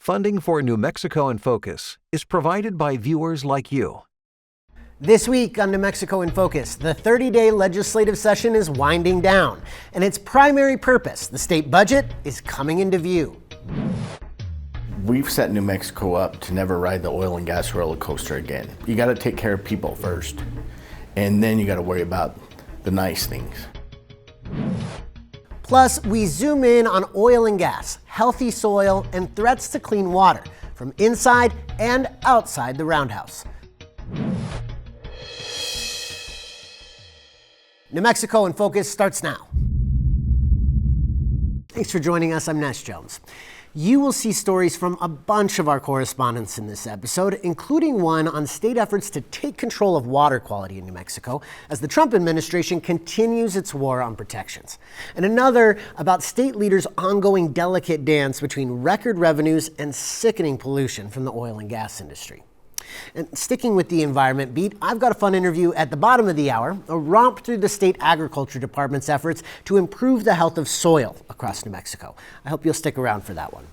Funding for New Mexico in Focus is provided by viewers like you. This week on New Mexico in Focus, the 30-day legislative session is winding down, and its primary purpose, the state budget, is coming into view. We've set New Mexico up to never ride the oil and gas roller coaster again. You got to take care of people first, and then you got to worry about the nice things. Plus, we zoom in on oil and gas, healthy soil, and threats to clean water from inside and outside the Roundhouse. New Mexico in Focus starts now. Thanks for joining us. I'm Ness Jones. You will see stories from a bunch of our correspondents in this episode, including one on state efforts to take control of water quality in New Mexico as the Trump administration continues its war on protections, and another about state leaders' ongoing delicate dance between record revenues and sickening pollution from the oil and gas industry. And sticking with the environment beat, I've got a fun interview at the bottom of the hour, a romp through the state agriculture department's efforts to improve the health of soil across New Mexico. I hope you'll stick around for that one.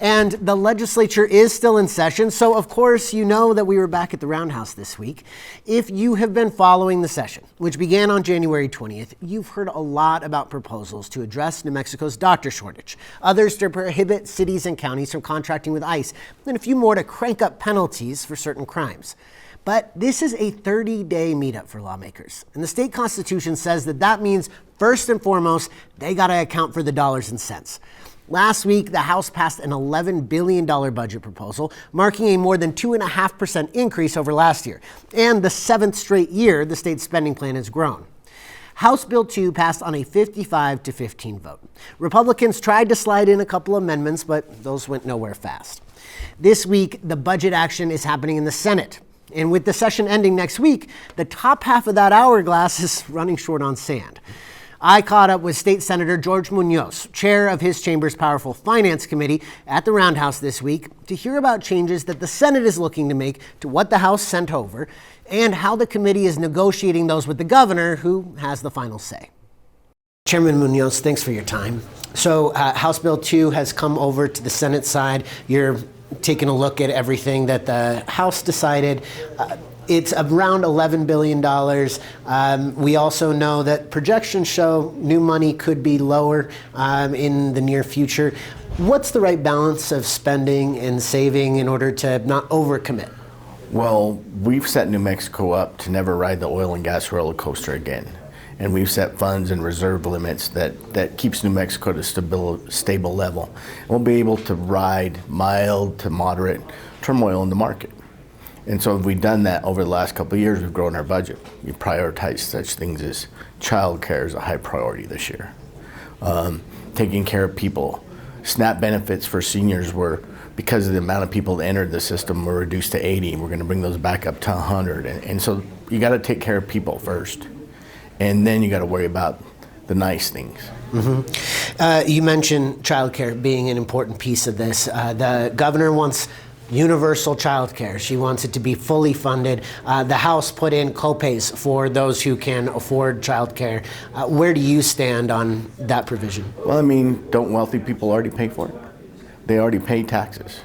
And the legislature is still in session, so of course you know that we were back at the Roundhouse this week. If you have been following the session, which began on January 20th, you've heard a lot about proposals to address New Mexico's doctor shortage, others to prohibit cities and counties from contracting with ICE, and a few more to crank up penalties for certain crimes. But this is a 30-day meetup for lawmakers, and the state constitution says that means, first and foremost, they got to account for the dollars and cents. Last week, the House passed an $11 billion budget proposal, marking a more than 2.5% increase over last year, and the seventh straight year the state's spending plan has grown. House Bill 2 passed on a 55-15 vote. Republicans tried to slide in a couple amendments, but those went nowhere fast. This week, the budget action is happening in the Senate. And with the session ending next week, the top half of that hourglass is running short on sand. I caught up with State Senator George Munoz, chair of his chamber's powerful Finance Committee, at the Roundhouse this week to hear about changes that the Senate is looking to make to what the House sent over and how the committee is negotiating those with the governor, who has the final say. Chairman Munoz, thanks for your time. So House Bill 2 has come over to the Senate side. You're taking a look at everything that the House decided. It's around $11 billion. We also know that projections show new money could be lower in the near future. What's the right balance of spending and saving in order to not overcommit? Well, we've set New Mexico up to never ride the oil and gas roller coaster again. And we've set funds and reserve limits that keeps New Mexico at a stable level. We'll be able to ride mild to moderate turmoil in the market. And so if we've done that over the last couple of years, we've grown our budget. We prioritize such things as child care is a high priority this year. Taking care of people. SNAP benefits for seniors were, because of the amount of people that entered the system, were reduced to 80. We're going to bring those back up to 100. And so you got to take care of people first. And then you got to worry about the nice things. Mm-hmm. You mentioned child care being an important piece of this. The governor wants universal child care. She wants it to be fully funded. The House put in co-pays for those who can afford child care. Where do you stand on that provision? Well, I mean, don't wealthy people already pay for it? They already pay taxes.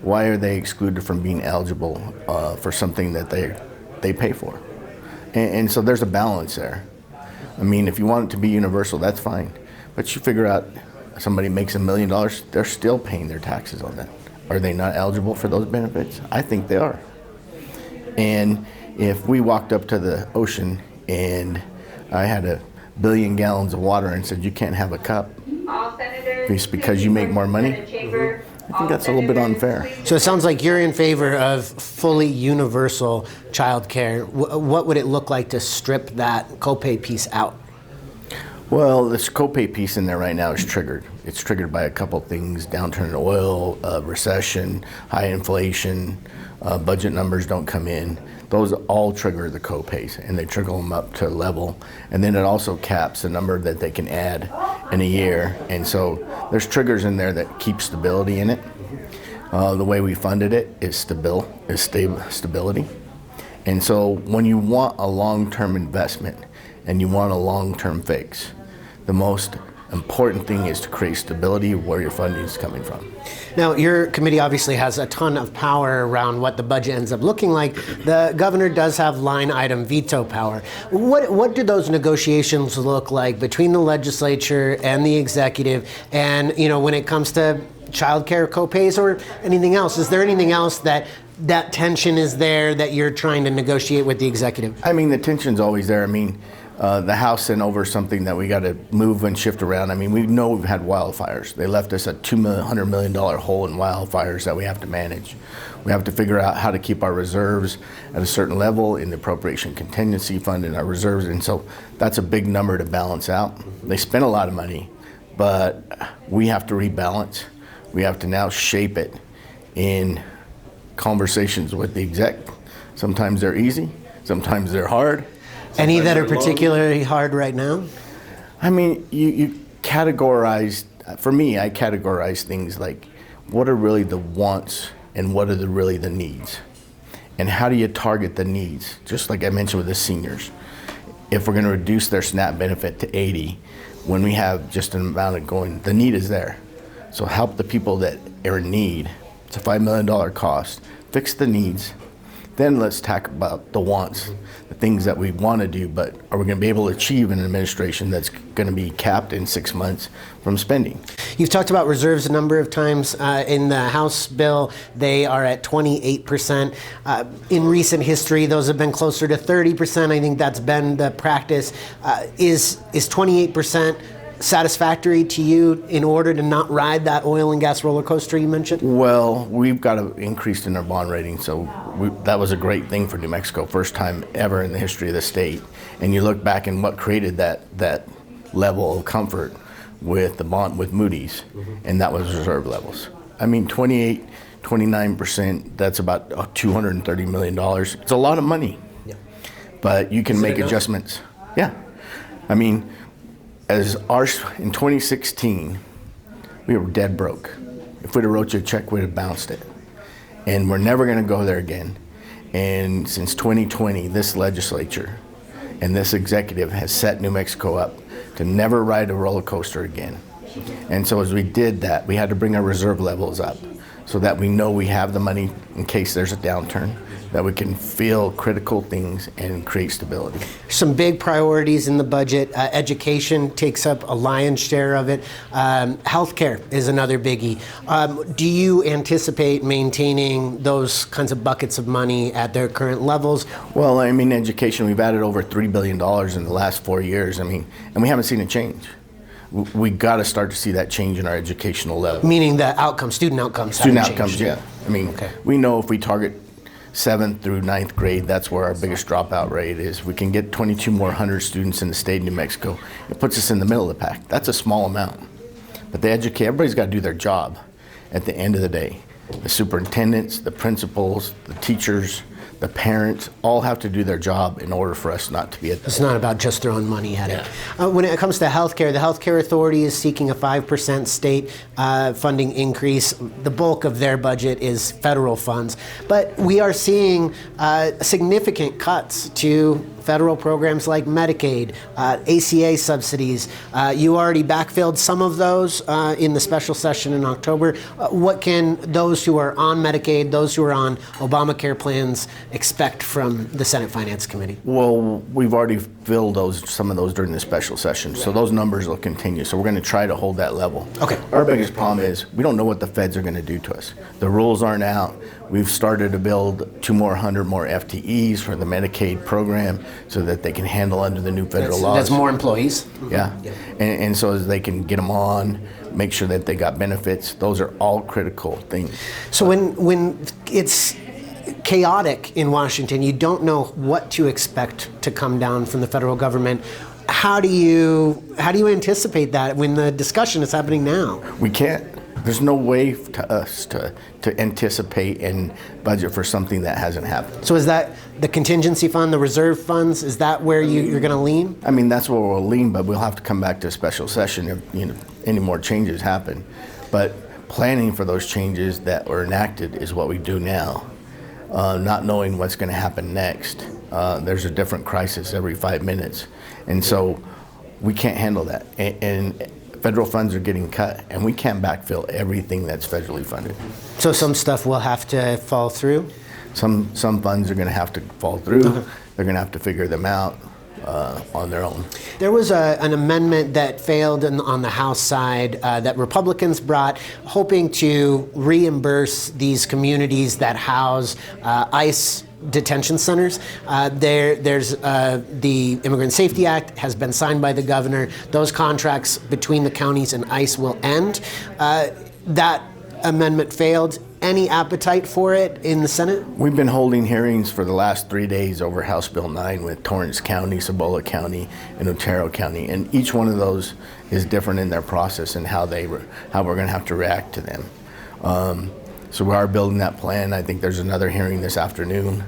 Why are they excluded from being eligible for something that they pay for? And so there's a balance there. I mean, if you want it to be universal, that's fine. But you figure out somebody makes $1 million, they're still paying their taxes on that. Are they not eligible for those benefits? I think they are. And if we walked up to the ocean and I had 1 billion gallons of water and said, you can't have a cup just because you make more money, I think that's a little bit unfair. So it sounds like you're in favor of fully universal child care. What would it look like to strip that copay piece out? Well, this copay piece in there right now is triggered. It's triggered by a couple things: downturn in oil, recession, high inflation, budget numbers don't come in. Those all trigger the copays, and they trigger them up to a level. And then it also caps the number that they can add in a year. And so there's triggers in there that keep stability in it. The way we funded it is stability. And so when you want a long-term investment and you want a long-term fix, the most important thing is to create stability of where your funding is coming from. Now, your committee obviously has a ton of power around what the budget ends up looking like. The governor does have line item veto power. What do those negotiations look like between the legislature and the executive? And, when it comes to child care copays or anything else, is there anything else that tension is there that you're trying to negotiate with the executive? I mean, the tension's always there. I mean, the House sent over something that we got to move and shift around. I mean, we know we've had wildfires. They left us a $200 million hole in wildfires that we have to manage. We have to figure out how to keep our reserves at a certain level in the appropriation contingency fund and our reserves. And so that's a big number to balance out. They spent a lot of money, but we have to rebalance. We have to now shape it in conversations with the exec. Sometimes they're easy, sometimes they're hard. Any that are particularly hard right now? I mean, you categorize, for me, I categorize things like what are really the wants and what are really the needs? And how do you target the needs? Just like I mentioned with the seniors. If we're going to reduce their SNAP benefit to 80, when we have just an amount of going, the need is there. So help the people that are in need. It's a $5 million cost. Fix the needs. Then let's talk about the wants, the things that we want to do, but are we going to be able to achieve an administration that's going to be capped in 6 months from spending? You've talked about reserves a number of times. In the House bill, they are at 28%. In recent history, those have been closer to 30%. I think that's been the practice. Is 28% satisfactory to you in order to not ride that oil and gas roller coaster you mentioned? Well, we've got an increase in our bond rating, so that was a great thing for New Mexico, first time ever in the history of the state. And you look back and what created that level of comfort with the bond with Moody's, and that was reserve levels. I mean, 29%, that's about $230 million. It's a lot of money, but you can make adjustments. Yeah, I mean, in 2016, we were dead broke. If we'd have wrote you a check, we'd have bounced it. And we're never going to go there again. And since 2020, this legislature and this executive has set New Mexico up to never ride a roller coaster again. And so as we did that, we had to bring our reserve levels up so that we know we have the money in case there's a downturn, that we can feel critical things and create stability. Some big priorities in the budget. Education takes up a lion's share of it. Healthcare is another biggie. Do you anticipate maintaining those kinds of buckets of money at their current levels? Well, I mean, education, we've added over $3 billion in the last 4 years. I mean, and we haven't seen a change. We got to start to see that change in our educational level. Meaning the outcomes, student outcomes. Student outcomes, yeah. I mean, Okay. We know if we target 7th through 9th grade, that's where our biggest dropout rate is. We can get 22 more hundred students in the state of New Mexico. It puts us in the middle of the pack. That's a small amount. But everybody's got to do their job at the end of the day. The superintendents, the principals, the teachers, the parents all have to do their job in order for us not to be at It's not about just throwing money at it. When it comes to healthcare, the Healthcare Authority is seeking a 5% state funding increase. The bulk of their budget is federal funds. But we are seeing significant cuts to federal programs like Medicaid, ACA subsidies. You already backfilled some of those in the special session in October. What can those who are on Medicaid, those who are on Obamacare plans expect from the Senate Finance Committee? Well, we've already filled some of those during the special session, so those numbers will continue. So we're going to try to hold that level. Okay. Our biggest problem is we don't know what the feds are going to do to us. The rules aren't out. We've started to build 200 more FTEs for the Medicaid program so that they can handle under the new federal laws. That's more employees. Yeah. And so as they can get them on, make sure that they got benefits. Those are all critical things. So when it's chaotic in Washington, you don't know what to expect to come down from the federal government. How do you anticipate that when the discussion is happening now? We can't. There's no way to us to anticipate and budget for something that hasn't happened. So is that the contingency fund, the reserve funds, is that where you're going to lean? I mean, that's where we'll lean, but we'll have to come back to a special session if any more changes happen. But planning for those changes that were enacted is what we do now. Not knowing what's going to happen next. There's a different crisis every 5 minutes. And so we can't handle that. And federal funds are getting cut, and we can't backfill everything that's federally funded. So some stuff will have to fall through? Some funds are going to have to fall through. They're going to have to figure them out on their own. There was an amendment that failed on the House side that Republicans brought, hoping to reimburse these communities that house ICE detention centers. There's the Immigrant Safety Act has been signed by the governor. Those contracts between the counties and ICE will end. That amendment failed. Any appetite for it in the Senate? We've been holding hearings for the last 3 days over House Bill 9 with Torrance County, Cibola County, and Otero County, and each one of those is different in their process and how we're going to have to react to them. So we are building that plan. I think there's another hearing this afternoon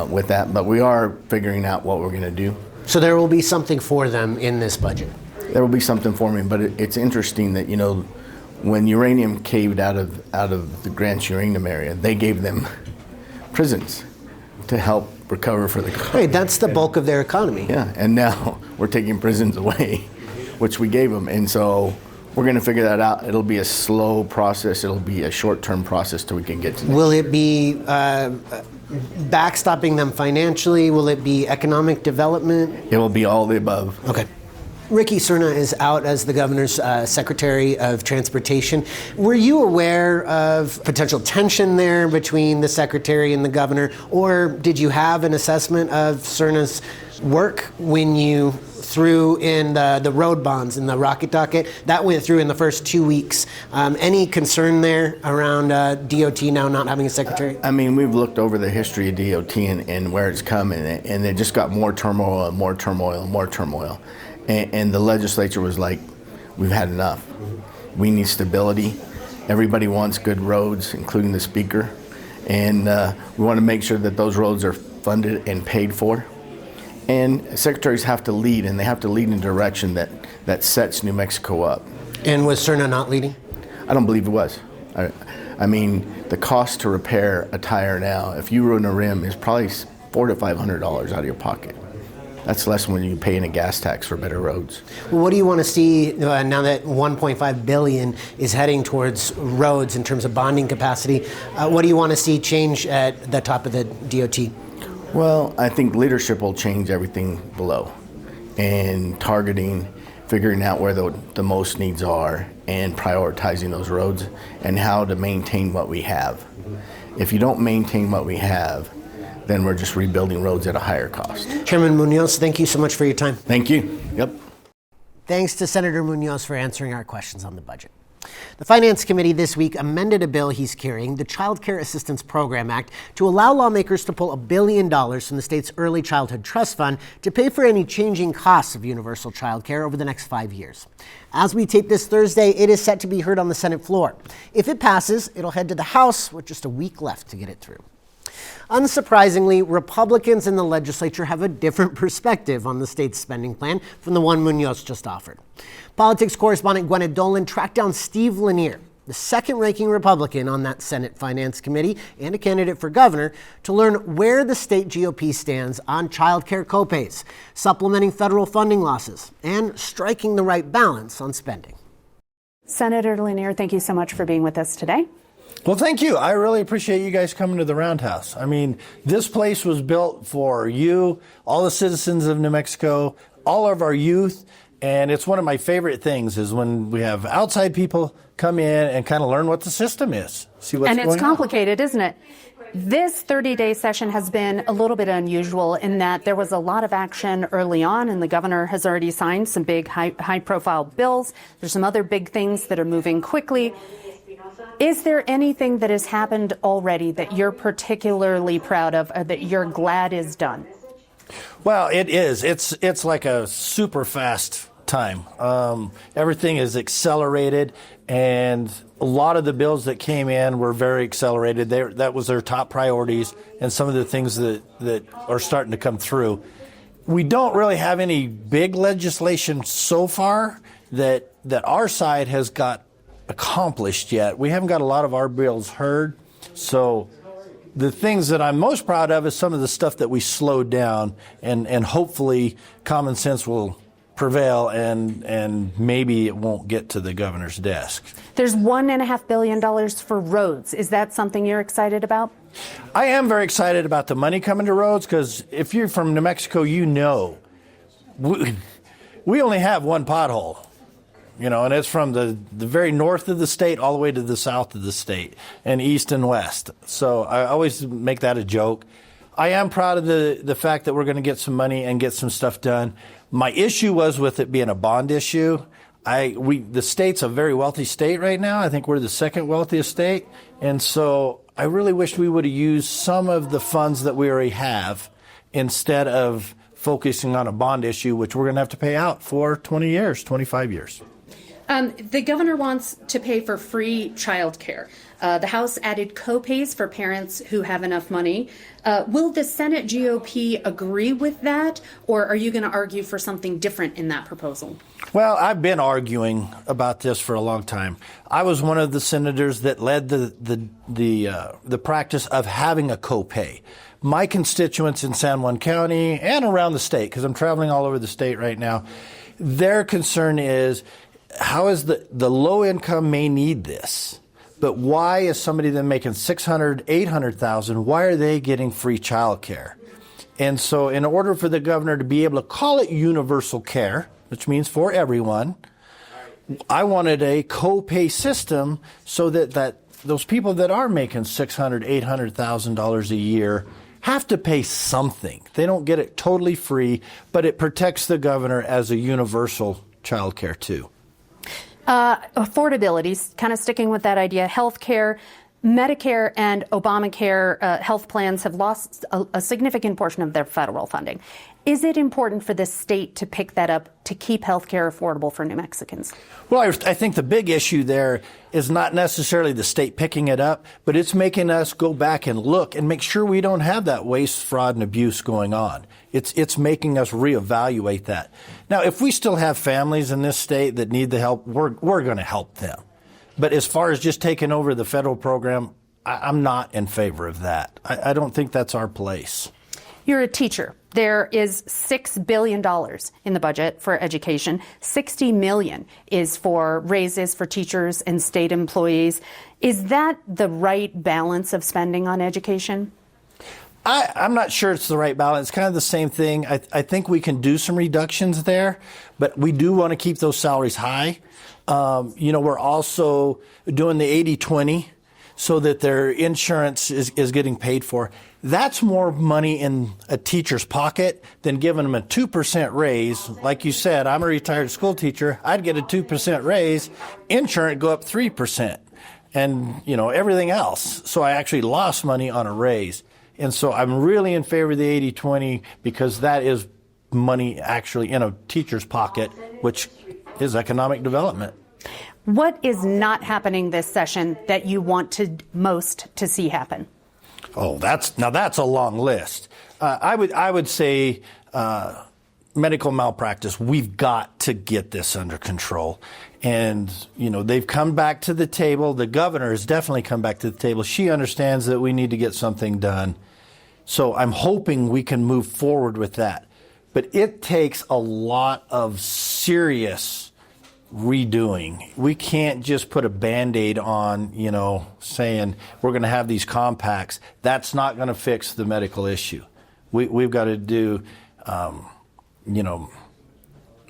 with that, but we are figuring out what we're going to do. So there will be something for them in this budget? There will be something for me, but it's interesting that, when uranium caved out of the Grants uranium area, they gave them prisons to help recover for the country. Right, that's the bulk of their economy. Yeah, and now we're taking prisons away, which we gave them, and so we're going to figure that out. It'll be a slow process. It'll be a short-term process till we can get to that. Will it be backstopping them financially? Will it be economic development? It will be all the above. Okay. Ricky Serna is out as the governor's Secretary of Transportation. Were you aware of potential tension there between the secretary and the governor, or did you have an assessment of Serna's work when you threw in the road bonds and the rocket docket? That went through in the first 2 weeks. Any concern there around DOT now not having a secretary? I mean, we've looked over the history of DOT and where it's come, and it just got more turmoil and more turmoil and more turmoil. And the legislature was like, we've had enough. We need stability. Everybody wants good roads, including the speaker. And we want to make sure that those roads are funded and paid for. And secretaries have to lead, and they have to lead in a direction that sets New Mexico up. And was Serna not leading? I don't believe it was. I mean, the cost to repair a tire now, if you ruin a rim, is probably $400 to $500 out of your pocket. That's less than when you pay in a gas tax for better roads. Well, what do you want to see now that $1.5 billion is heading towards roads in terms of bonding capacity? What do you want to see change at the top of the DOT? Well, I think leadership will change everything below, and targeting, figuring out where the most needs are, and prioritizing those roads and how to maintain what we have. If you don't maintain what we have, then we're just rebuilding roads at a higher cost. Chairman Munoz, thank you so much for your time. Thank you. Yep. Thanks to Senator Munoz for answering our questions on the budget. The Finance Committee this week amended a bill he's carrying, the Child Care Assistance Program Act, to allow lawmakers to pull $1 billion from the state's Early Childhood Trust Fund to pay for any changing costs of universal child care over the next 5 years. As we tape this Thursday, it is set to be heard on the Senate floor. If it passes, it'll head to the House with just a week left to get it through. Unsurprisingly, Republicans in the legislature have a different perspective on the state's spending plan from the one Munoz just offered. Politics correspondent Gwyneth Dolan tracked down Steve Lanier, the second-ranking Republican on that Senate Finance Committee and a candidate for governor, to learn where the state GOP stands on child care copays, supplementing federal funding losses, and striking the right balance on spending. Senator Lanier, thank you so much for being with us today. Well, thank you. I really appreciate you guys coming to the Roundhouse. I mean, this place was built for you, all the citizens of New Mexico, all of our youth, and it's one of my favorite things is when we have outside people come in and kind of learn what the system is, see what's going on. And it's complicated, isn't it? This 30-day session has been a little bit unusual in that there was a lot of action early on, and the governor has already signed some big high-profile bills. There's some other big things that are moving quickly. Is there anything that has happened already that you're particularly proud of or that you're glad is done? Well, it is. It's like a super fast time. Everything is accelerated, and a lot of the bills that came in were very accelerated. That was their top priorities, and some of the things that are starting to come through. We don't really have any big legislation so far that our side has got accomplished yet. We haven't got a lot of our bills heard. So the things that I'm most proud of is some of the stuff that we slowed down, and hopefully common sense will prevail, and maybe it won't get to the governor's desk. There's $1.5 billion for roads. Is that something you're excited about? I am very excited about the money coming to roads, because if you're from New Mexico, you know we only have one pothole. And it's from the very north of the state all the way to the south of the state, and east and west. So I always make that a joke. I am proud of the fact that we're going to get some money and get some stuff done. My issue was with it being a bond issue. The state's a very wealthy state right now. I think we're the second wealthiest state. And so I really wish we would have used some of the funds that we already have instead of focusing on a bond issue, which we're going to have to pay out for 20 years, 25 years. The governor wants to pay for free child care. The House added co-pays for parents who have enough money. Will the Senate GOP agree with that, or are you going to argue for something different in that proposal? Well, I've been arguing about this for a long time. I was one of the senators that led the practice of having a co-pay. My constituents in San Juan County and around the state, because I'm traveling all over the state right now, their concern is, how is the low income may need this, but why is somebody then making $600,000, $800,000? Why are they getting free child care? And so, in order for the governor to be able to call it universal care, which means for everyone, I wanted a co-pay system so that those people that are making $600,000, $800,000 a year have to pay something. They don't get it totally free, but it protects the governor as a universal child care too. Affordability, kind of sticking with that idea, health care, Medicare and Obamacare health plans have lost a significant portion of their federal funding. Is it important for the state to pick that up to keep health care affordable for New Mexicans? Well, I think the big issue there is not necessarily the state picking it up, but it's making us go back and look and make sure we don't have that waste, fraud, and abuse going on. It's making us reevaluate that. Now, if we still have families in this state that need the help, we're going to help them. But as far as just taking over the federal program, I'm not in favor of that. I don't think that's our place. You're a teacher. There is $6 billion in the budget for education. $60 million is for raises for teachers and state employees. Is that the right balance of spending on education? I'm not sure it's the right balance. It's kind of the same thing. I think we can do some reductions there, but we do want to keep those salaries high. We're also doing the 80-20 so that their insurance is getting paid for. That's more money in a teacher's pocket than giving them a 2% raise. Like you said, I'm a retired school teacher. I'd get a 2% raise, insurance go up 3%, and everything else. So I actually lost money on a raise. And so I'm really in favor of the 80-20 because that is money actually in a teacher's pocket, which is economic development. What is not happening this session that you want most to see happen? Oh, that's a long list. I would say medical malpractice. We've got to get this under control. And, they've come back to the table. The governor has definitely come back to the table. She understands that we need to get something done. So I'm hoping we can move forward with that. But it takes a lot of serious redoing. We can't just put a Band-Aid on, saying we're going to have these compacts. That's not going to fix the medical issue. We've got to do,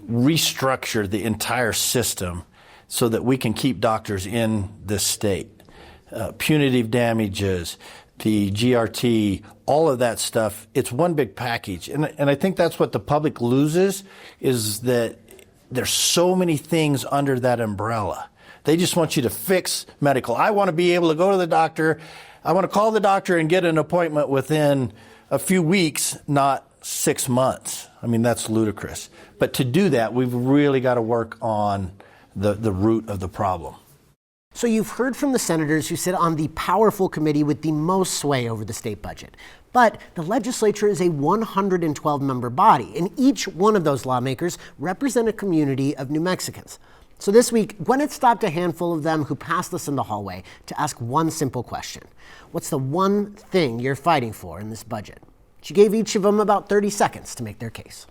restructure the entire system so that we can keep doctors in this state. Punitive damages, the GRT, all of that stuff, it's one big package. And I think that's what the public loses, is that there's so many things under that umbrella. They just want you to fix medical. I want to be able to go to the doctor. I want to call the doctor and get an appointment within a few weeks, not 6 months. I mean, that's ludicrous. But to do that, we've really got to work on the root of the problem. So you've heard from the senators who sit on the powerful committee with the most sway over the state budget. But the legislature is a 112-member body, and each one of those lawmakers represent a community of New Mexicans. So this week, Gwyneth stopped a handful of them who passed us in the hallway to ask one simple question. What's the one thing you're fighting for in this budget? She gave each of them about 30 seconds to make their case.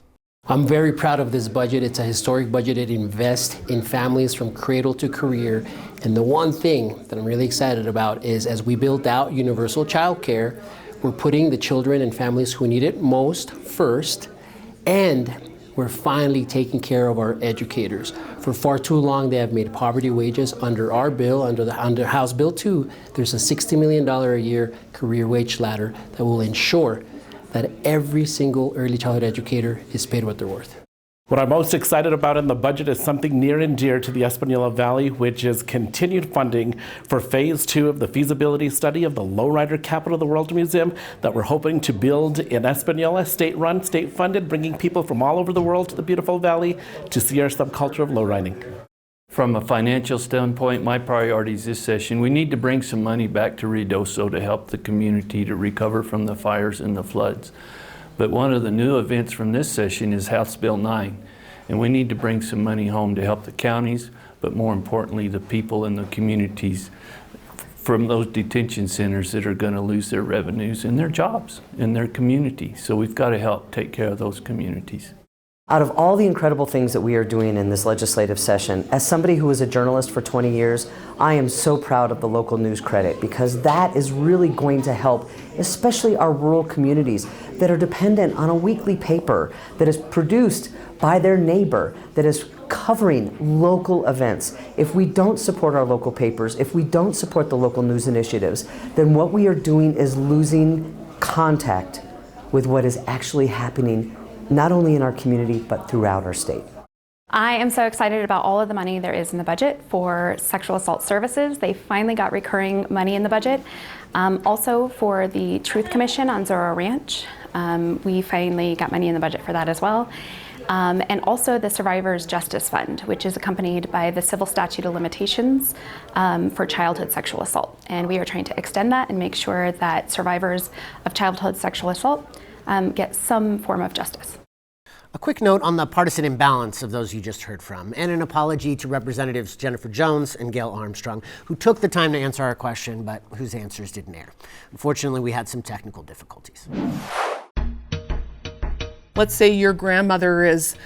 I'm very proud of this budget. It's a historic budget. It invests in families from cradle to career. And the one thing that I'm really excited about is as we build out universal childcare, we're putting the children and families who need it most first, and we're finally taking care of our educators. For far too long, they have made poverty wages. Under our bill, under House Bill 2, there's a $60 million a year career wage ladder that will ensure that every single early childhood educator is paid what they're worth. What I'm most excited about in the budget is something near and dear to the Espanola Valley, which is continued funding for phase 2 of the feasibility study of the Lowrider Capital of the World Museum that we're hoping to build in Espanola, state-run, state-funded, bringing people from all over the world to the beautiful valley to see our subculture of lowriding. From a financial standpoint, my priorities this session, we need to bring some money back to Ruidoso to help the community to recover from the fires and the floods. But one of the new events from this session is House Bill 9, and we need to bring some money home to help the counties, but more importantly, the people in the communities from those detention centers that are going to lose their revenues and their jobs in their community. So we've got to help take care of those communities. Out of all the incredible things that we are doing in this legislative session, as somebody who was a journalist for 20 years, I am so proud of the local news credit because that is really going to help, especially our rural communities that are dependent on a weekly paper that is produced by their neighbor, that is covering local events. If we don't support our local papers, if we don't support the local news initiatives, then what we are doing is losing contact with what is actually happening not only in our community, but throughout our state. I am so excited about all of the money there is in the budget for sexual assault services. They finally got recurring money in the budget. Also for the Truth Commission on Zorro Ranch, we finally got money in the budget for that as well. And also the Survivors Justice Fund, which is accompanied by the civil statute of limitations for childhood sexual assault. And we are trying to extend that and make sure that survivors of childhood sexual assault get some form of justice. A quick note on the partisan imbalance of those you just heard from, and an apology to Representatives Jennifer Jones and Gail Armstrong, who took the time to answer our question, but whose answers didn't air. Unfortunately, we had some technical difficulties. Let's say your grandmother is,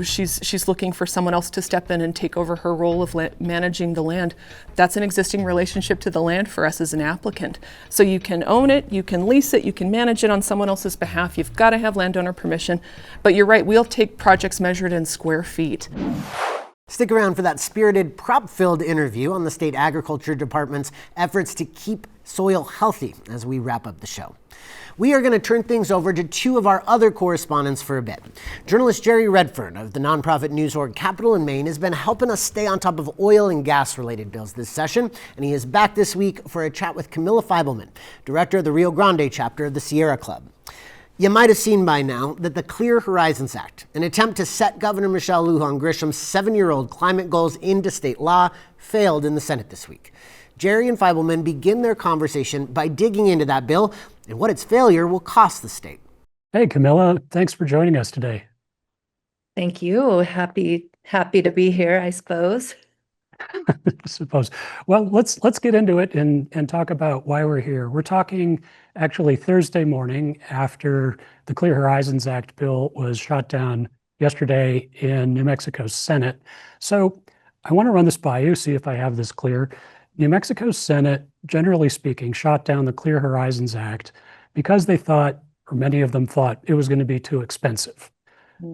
she's looking for someone else to step in and take over her role of managing the land. That's an existing relationship to the land for us as an applicant. So you can own it, you can lease it, you can manage it on someone else's behalf. You've got to have landowner permission. But you're right, we'll take projects measured in square feet. Stick around for that spirited, prop-filled interview on the State Agriculture Department's efforts to keep soil healthy as we wrap up the show. We are going to turn things over to two of our other correspondents for a bit. Journalist Jerry Redfern of the nonprofit news org Capital in Maine has been helping us stay on top of oil and gas-related bills this session, and he is back this week for a chat with Camilla Feibelman, director of the Rio Grande chapter of the Sierra Club. You might have seen by now that the Clear Horizons Act, an attempt to set Governor Michelle Lujan Grisham's 7-year-old climate goals into state law, failed in the Senate this week. Jerry and Feibelman begin their conversation by digging into that bill and what its failure will cost the state. Hey, Camilla, thanks for joining us today. Thank you. Happy to be here, I suppose. Well, let's get into it and talk about why we're here. We're talking actually Thursday morning after the Clear Horizons Act bill was shot down yesterday in New Mexico's Senate. So I want to run this by you, see if I have this clear. New Mexico's Senate, generally speaking, shot down the Clear Horizons Act because they thought, or many of them thought, it was going to be too expensive.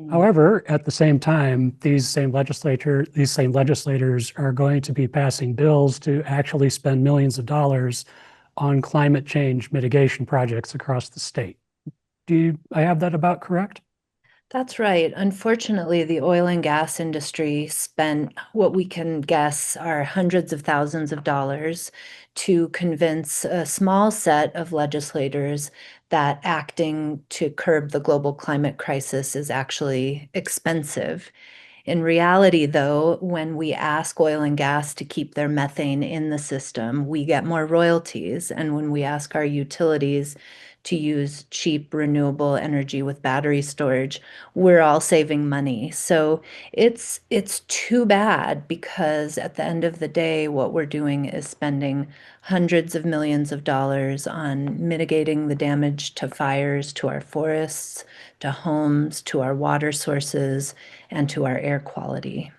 However, at the same time, these same legislators are going to be passing bills to actually spend millions of dollars on climate change mitigation projects across the state. I have that about correct? That's right. Unfortunately, the oil and gas industry spent what we can guess are hundreds of thousands of dollars to convince a small set of legislators that acting to curb the global climate crisis is actually expensive. In reality, though, when we ask oil and gas to keep their methane in the system, we get more royalties. And when we ask our utilities to use cheap renewable energy with battery storage, we're all saving money. So it's too bad because at the end of the day, what we're doing is spending hundreds of millions of dollars on mitigating the damage to fires, to our forests, to homes, to our water sources, and to our air quality.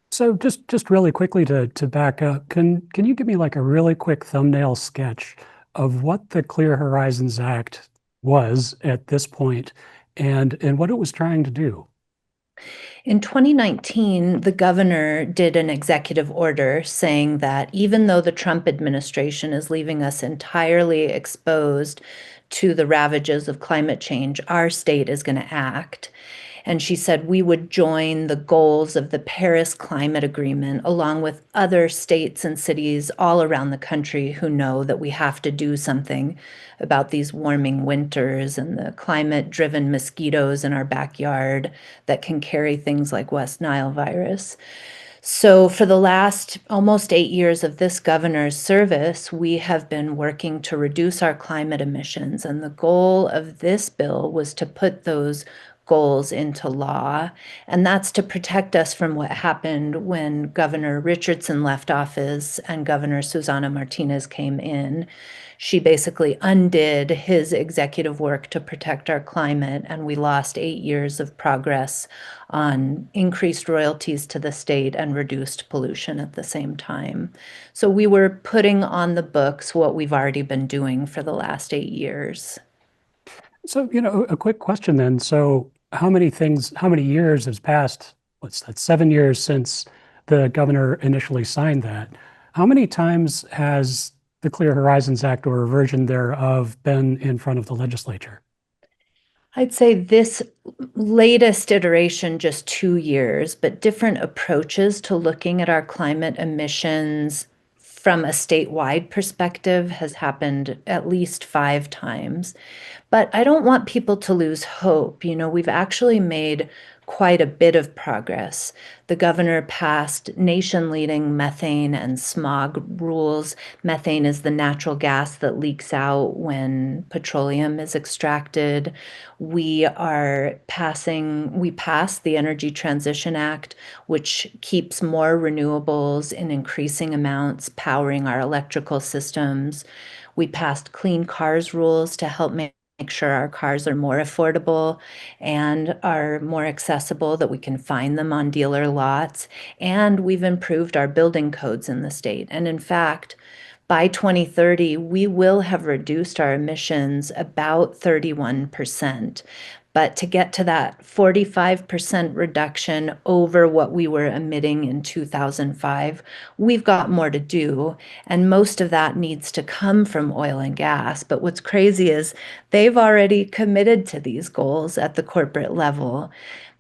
So just really quickly to back up, can you give me like a really quick thumbnail sketch of what the Clear Horizons Act was at this point and what it was trying to do? In 2019, the governor did an executive order saying that even though the Trump administration is leaving us entirely exposed to the ravages of climate change, our state is going to act. And she said we would join the goals of the Paris Climate Agreement along with other states and cities all around the country who know that we have to do something about these warming winters and the climate-driven mosquitoes in our backyard that can carry things like West Nile virus. So for the last almost 8 years of this governor's service, we have been working to reduce our climate emissions. And the goal of this bill was to put those goals into law. And that's to protect us from what happened when Governor Richardson left office and Governor Susana Martinez came in. She basically undid his executive work to protect our climate, and we lost 8 years of progress on increased royalties to the state and reduced pollution at the same time. So we were putting on the books what we've already been doing for the last 8 years. So, a quick question then. So how many years has passed? What's that, 7 years since the governor initially signed that? How many times has the Clear Horizons Act or a version thereof been in front of the legislature? I'd say this latest iteration, just 2 years, but different approaches to looking at our climate emissions from a statewide perspective has happened at least 5 times. But I don't want people to lose hope. We've actually made quite a bit of progress. The governor passed nation-leading methane and smog rules. Methane is the natural gas that leaks out when petroleum is extracted. We passed the Energy Transition Act, which keeps more renewables in increasing amounts powering our electrical systems. We passed clean cars rules to help make sure our cars are more affordable and are more accessible, that we can find them on dealer lots. And we've improved our building codes in the state. And in fact, by 2030, we will have reduced our emissions about 31%. But to get to that 45% reduction over what we were emitting in 2005, we've got more to do. And most of that needs to come from oil and gas. But what's crazy is they've already committed to these goals at the corporate level,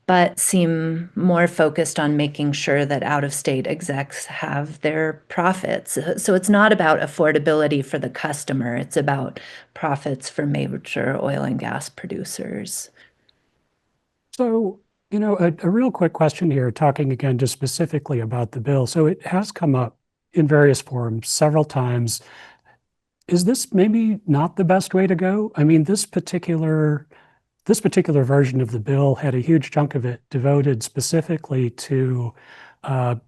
but seem more focused on making sure that out-of-state execs have their profits. So it's not about affordability for the customer. It's about profits for major oil and gas producers. So, a real quick question here, talking again just specifically about the bill. So it has come up in various forms several times. Is this maybe not the best way to go? I mean, this particular version of the bill had a huge chunk of it devoted specifically to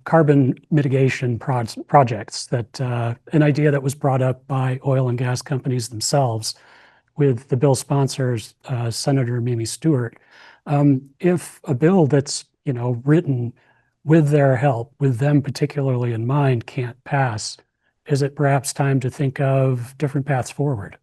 carbon mitigation projects, that an idea that was brought up by oil and gas companies themselves with the bill sponsors, Senator Mimi Stewart. If a bill that's written with their help, with them particularly in mind, can't pass, is it perhaps time to think of different paths forward?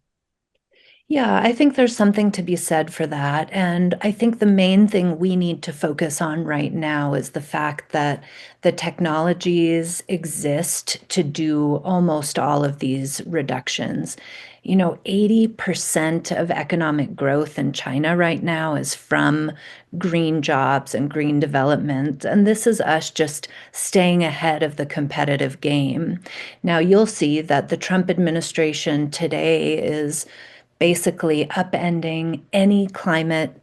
Yeah, I think there's something to be said for that. And I think the main thing we need to focus on right now is the fact that the technologies exist to do almost all of these reductions. 80% of economic growth in China right now is from green jobs and green development. And this is us just staying ahead of the competitive game. Now, you'll see that the Trump administration today is basically upending any climate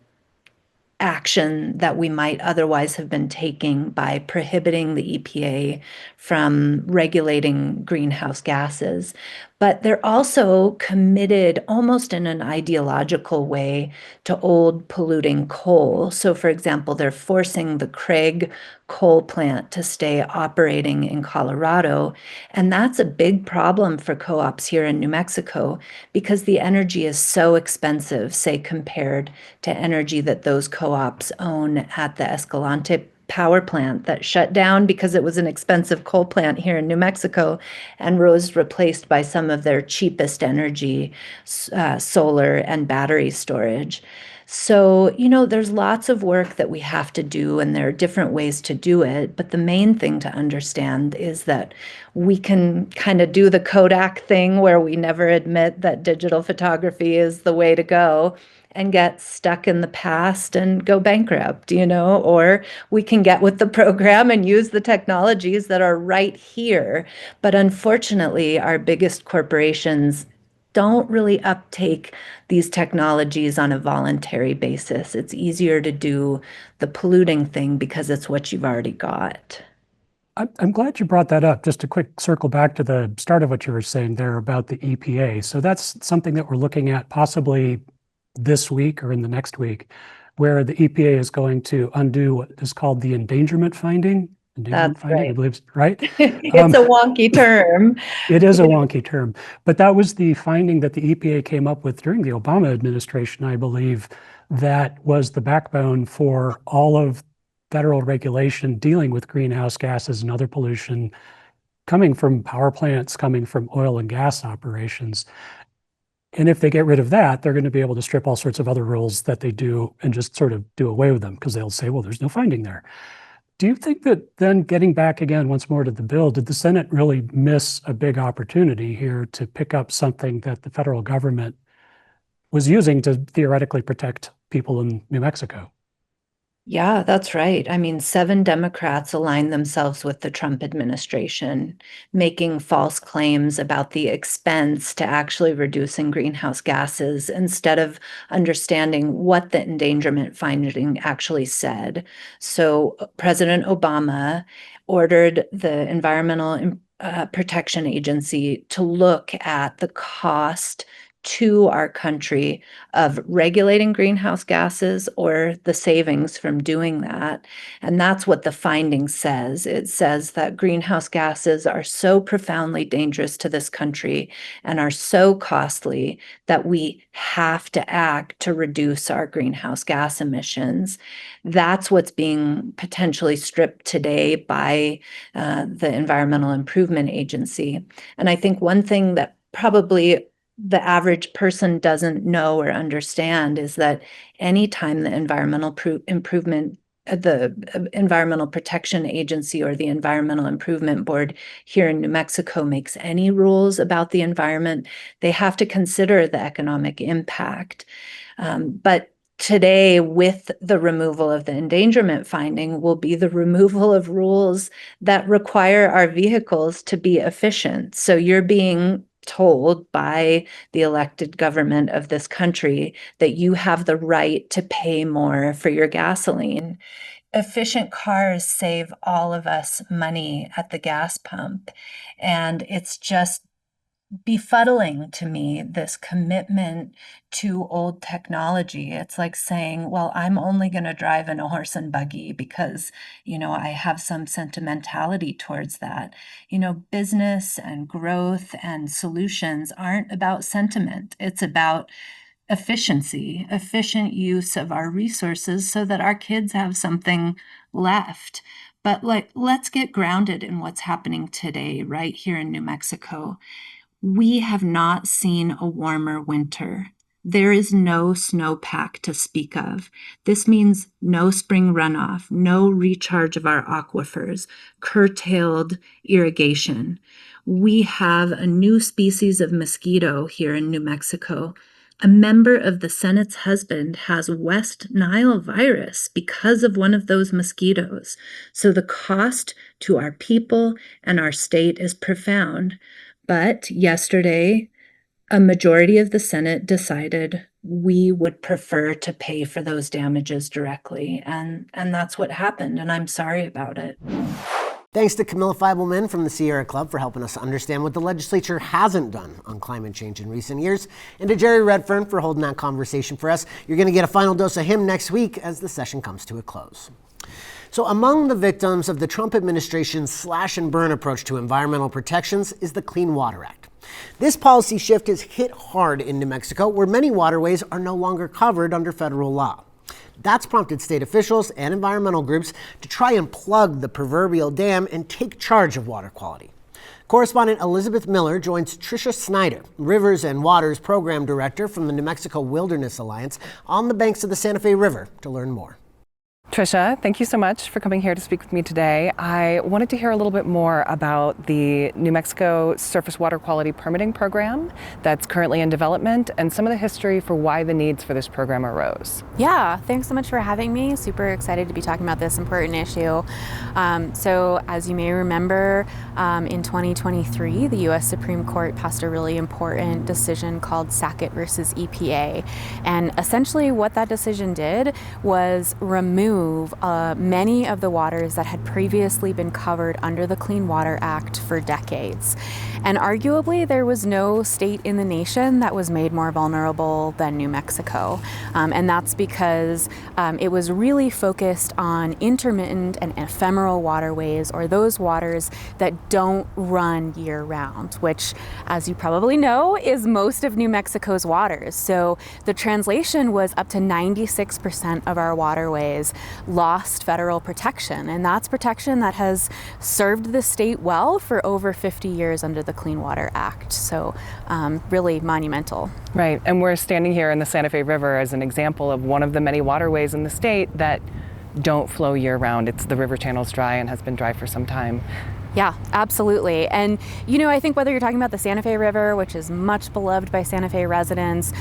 action that we might otherwise have been taking by prohibiting the EPA from regulating greenhouse gases. But they're also committed almost in an ideological way to old polluting coal. So, for example, they're forcing the Craig coal plant to stay operating in Colorado. And that's a big problem for co-ops here in New Mexico because the energy is so expensive, say, compared to energy that those co-ops own at the Escalante power plant that shut down because it was an expensive coal plant here in New Mexico and was replaced by some of their cheapest energy, solar and battery storage. So, there's lots of work that we have to do, and there are different ways to do it. But the main thing to understand is that we can kind of do the Kodak thing where we never admit that digital photography is the way to go and get stuck in the past and go bankrupt, or we can get with the program and use the technologies that are right here. But unfortunately, our biggest corporations don't really uptake these technologies on a voluntary basis. It's easier to do the polluting thing because it's what you've already got. I'm glad you brought that up. Just a quick circle back to the start of what you were saying there about the EPA. So that's something that we're looking at possibly this week or in the next week, where the EPA is going to undo what is called the endangerment finding. That's right. I believe, right? It's a wonky term. It is a wonky term, but that was the finding that the EPA came up with during the Obama administration, I believe, that was the backbone for all of federal regulation dealing with greenhouse gases and other pollution coming from power plants, coming from oil and gas operations. And if they get rid of that, they're going to be able to strip all sorts of other rules that they do and just sort of do away with them because they'll say, well, there's no finding there. Do you think that then getting back again once more to the bill, did the Senate really miss a big opportunity here to pick up something that the federal government was using to theoretically protect people in New Mexico? Yeah, that's right. I mean, 7 Democrats aligned themselves with the Trump administration, making false claims about the expense to actually reducing greenhouse gases instead of understanding what the endangerment finding actually said. So President Obama ordered the Environmental Protection Agency to look at the cost to our country of regulating greenhouse gases or the savings from doing that. And that's what the finding says. It says that greenhouse gases are so profoundly dangerous to this country and are so costly that we have to act to reduce our greenhouse gas emissions. That's what's being potentially stripped today by the Environmental Improvement Agency. And I think one thing that probably the average person doesn't know or understand is that anytime the Environmental Protection Agency or the Environmental Improvement Board here in New Mexico makes any rules about the environment, they have to consider the economic impact. But today, with the removal of the endangerment finding, will be the removal of rules that require our vehicles to be efficient. So you're being told by the elected government of this country that you have the right to pay more for your gasoline. Efficient cars save all of us money at the gas pump. And it's just befuddling to me, this commitment to old technology. It's like saying, well, I'm only going to drive in a horse and buggy because, I have some sentimentality towards that. Business and growth and solutions aren't about sentiment. It's about efficiency, efficient use of our resources so that our kids have something left. But let's get grounded in what's happening today, right here in New Mexico. We have not seen a warmer winter. There is no snowpack to speak of. This means no spring runoff, no recharge of our aquifers, curtailed irrigation. We have a new species of mosquito here in New Mexico. A member of the Senate's husband has West Nile virus because of one of those mosquitoes. So the cost to our people and our state is profound. But yesterday, a majority of the Senate decided we would prefer to pay for those damages directly. And that's what happened. And I'm sorry about it. Thanks to Camilla Feibelman from the Sierra Club for helping us understand what the legislature hasn't done on climate change in recent years, and to Jerry Redfern for holding that conversation for us. You're going to get a final dose of him next week as the session comes to a close. So among the victims of the Trump administration's slash and burn approach to environmental protections is the Clean Water Act. This policy shift has hit hard in New Mexico, where many waterways are no longer covered under federal law. That's prompted state officials and environmental groups to try and plug the proverbial dam and take charge of water quality. Correspondent Elizabeth Miller joins Tricia Snyder, Rivers and Waters Program Director from the New Mexico Wilderness Alliance, on the banks of the Santa Fe River to learn more. Tricia, thank you so much for coming here to speak with me today. I wanted to hear a little bit more about the New Mexico Surface Water Quality Permitting Program that's currently in development and some of the history for why the needs for this program arose. Yeah, thanks so much for having me. Super excited to be talking about this important issue. So as you may remember, in 2023, the U.S. Supreme Court passed a really important decision called Sackett versus EPA. And essentially what that decision did was remove many of the waters that had previously been covered under the Clean Water Act for decades. And arguably, there was no state in the nation that was made more vulnerable than New Mexico. And that's because it was really focused on intermittent and ephemeral waterways, or those waters that don't run year-round, which, as you probably know, is most of New Mexico's waters. So the translation was up to 96% of our waterways lost federal protection. And that's protection that has served the state well for over 50 years under the Clean Water Act. So really monumental. Right, and we're standing here in the Santa Fe River as an example of one of the many waterways in the state that don't flow year-round. The river channel's dry and has been dry for some time. Yeah, absolutely. And, you know, I think whether you're talking about the Santa Fe River, which is much beloved by Santa Fe residents,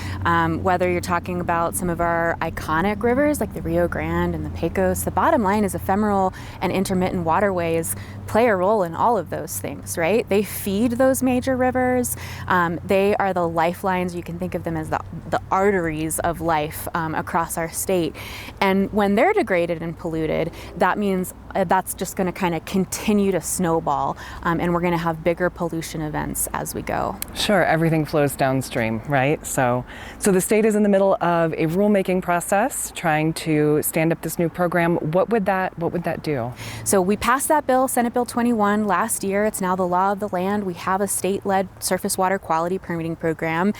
whether you're talking about some of our iconic rivers like the Rio Grande and the Pecos, the bottom line is ephemeral and intermittent waterways play a role in all of those things, right? They feed those major rivers. They are the lifelines. You can think of them as the arteries of life across our state. And when they're degraded and polluted, that means that's just going to kind of continue to snowball, and we're going to have bigger pollution events as we go. Sure, everything flows downstream, right? So the state is in the middle of a rulemaking process trying to stand up this new program. What would that do? So we passed that bill, Senate Bill 21, last year. It's now the law of the land. We have a state-led surface water quality permitting program.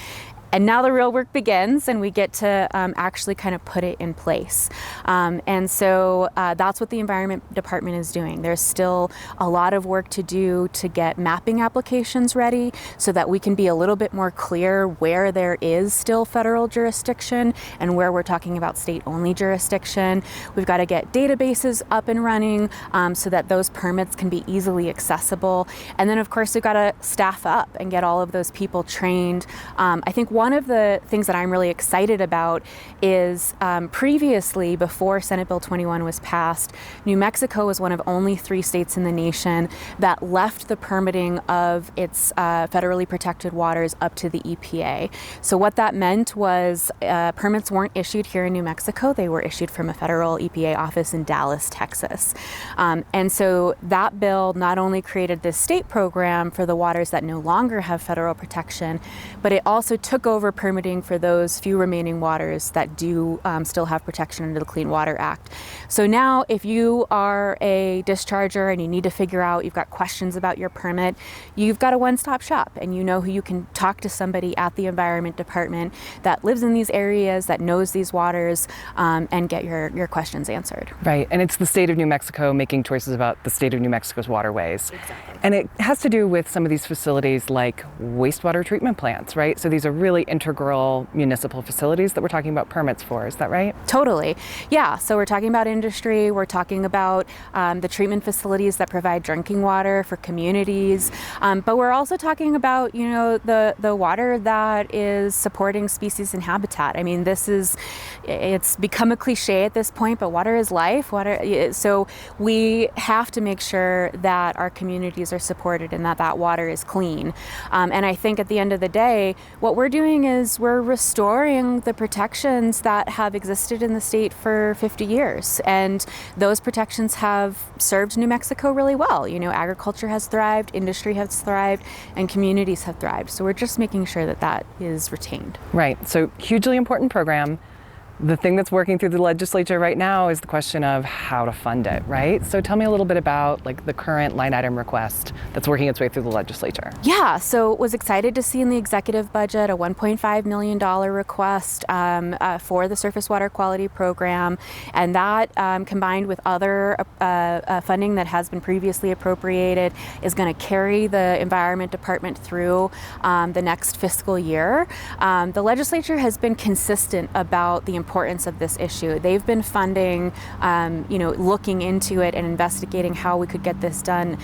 And now the real work begins, and we get to actually kind of put it in place. And so that's what the Environment Department is doing. There's still a lot of work to do to get mapping applications ready so that we can be a little bit more clear where there is still federal jurisdiction and where we're talking about state-only jurisdiction. We've got to get databases up and running so that those permits can be easily accessible. And then, of course, we've got to staff up and get all of those people trained. I think one of the things that I'm really excited about is previously, before Senate Bill 21 was passed, New Mexico was one of only 3 states in the nation that left the permitting of its federally protected waters up to the EPA. So what that meant was permits weren't issued here in New Mexico. They were issued from a federal EPA office in Dallas, Texas. And so that bill not only created this state program for the waters that no longer have federal protection, but it also took over permitting for those few remaining waters that do still have protection under the Clean Water Act. So now if you are a discharger and you need to figure out, you've got questions about your permit, you've got a one-stop shop, and you know who you can talk to, somebody at the Environment Department that lives in these areas, that knows these waters, and get your questions answered. Right, and it's the state of New Mexico making choices about the state of New Mexico's waterways. Exactly. And it has to do with some of these facilities like wastewater treatment plants, right? So these are really really integral municipal facilities that we're talking about permits for. Is that right? Totally. Yeah. So we're talking about industry. We're talking about the treatment facilities that provide drinking water for communities. But we're also talking about, the water that is supporting species and habitat. I mean, it's become a cliche at this point, but water is life. So we have to make sure that our communities are supported and that water is clean. And I think at the end of the day, what we're doing is we're restoring the protections that have existed in the state for 50 years. And those protections have served New Mexico really well. Agriculture has thrived, industry has thrived, and communities have thrived. So we're just making sure that is retained. Right. So hugely important program. The thing that's working through the legislature right now is the question of how to fund it, right? So tell me a little bit about the current line item request that's working its way through the legislature. Yeah, so was excited to see in the executive budget a $1.5 million request for the Surface Water Quality Program, and that combined with other funding that has been previously appropriated is going to carry the Environment Department through the next fiscal year. The legislature has been consistent about the importance of this issue. They've been funding, looking into it and investigating how we could get this done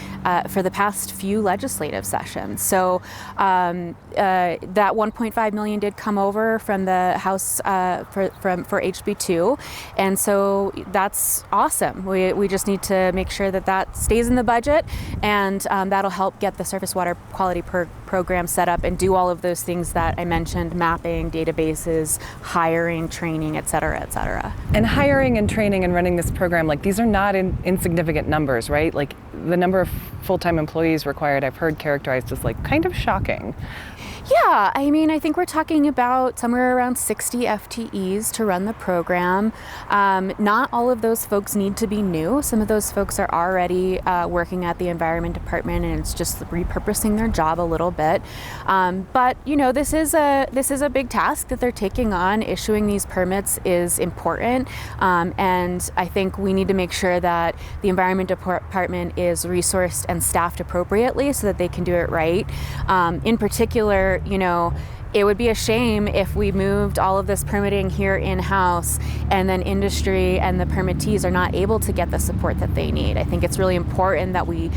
for the past few legislative sessions. So that $1.5 million did come over from the House for HB2, and so that's awesome. We just need to make sure that stays in the budget, and that'll help get the Surface Water Quality Program set up and do all of those things that I mentioned: mapping, databases, hiring, training, et cetera, et cetera. And hiring and training and running this program, these are not insignificant numbers, right? The number of full-time employees required, I've heard characterized as kind of shocking. Yeah, I mean, I think we're talking about somewhere around 60 FTEs to run the program. Not all of those folks need to be new. Some of those folks are already working at the Environment Department, and it's just repurposing their job a little bit. But this is a big task that they're taking on. Issuing these permits is important, and I think we need to make sure that the Environment Department is resourced and staffed appropriately so that they can do it right. In particular, it would be a shame if we moved all of this permitting here in-house and then industry and the permittees are not able to get the support that they need. I think it's really important that we